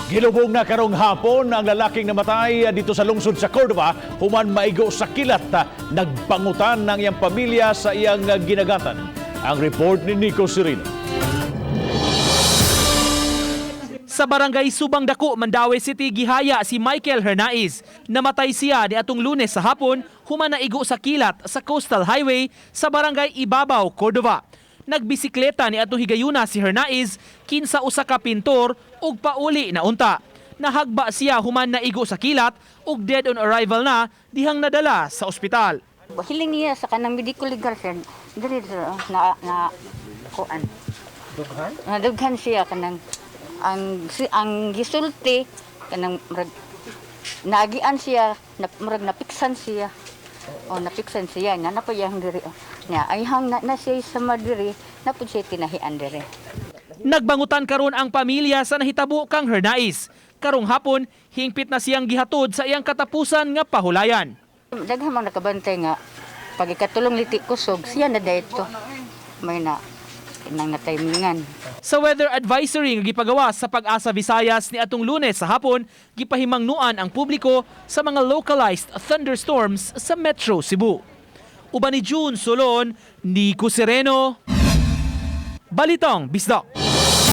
Gilubong na karong hapon ang lalaking namatay dito sa lungsod sa Cordova human maigo sa kilat. Nagpangutan ng iyang pamilya sa iyang ginagatan. Ang report ni Nico Serino. Sa barangay Subang Dako, Mandaue City, gihaya si Michael Hernaiz. Namatay siya niadtong Lunes sa hapon human naigo sa kilat sa Coastal Highway sa barangay Ibabaw, Cordova. Nagbisikleta ni atong higayuna si Hernaiz kinsa usa ka pintor ug pauli na unta. Nahagba siya human naigo sa kilat ug dead on arrival na dihang nadala sa ospital. Hiling niya sa kanang medical legal sir. Dili na kuan. Dughan siya kanang ang gisulti kanang nagian siya napiksan siya. O napiksan siya nga napayang diri. Nya ayhang na siya sa madiri napud siya tinahian diri. Nagbangutan karon ang pamilya sa nahitabo kang Hernaiz. Karong hapon hingpit na siyang gihatod sa iyang katapusan nga pahulayan. Daghang mga nakabantay nga pag ikatulong liti kusog siya na dayto. May na nang natimingan. Sa weather advisory nga gipagawa sa Pag-asa Visayas ni atong Lunes sa hapon, gipahimangnuan ang publiko sa mga localized thunderstorms sa Metro Cebu. Uban ni June Solon, Nico Sereno, Balitang Bisdak.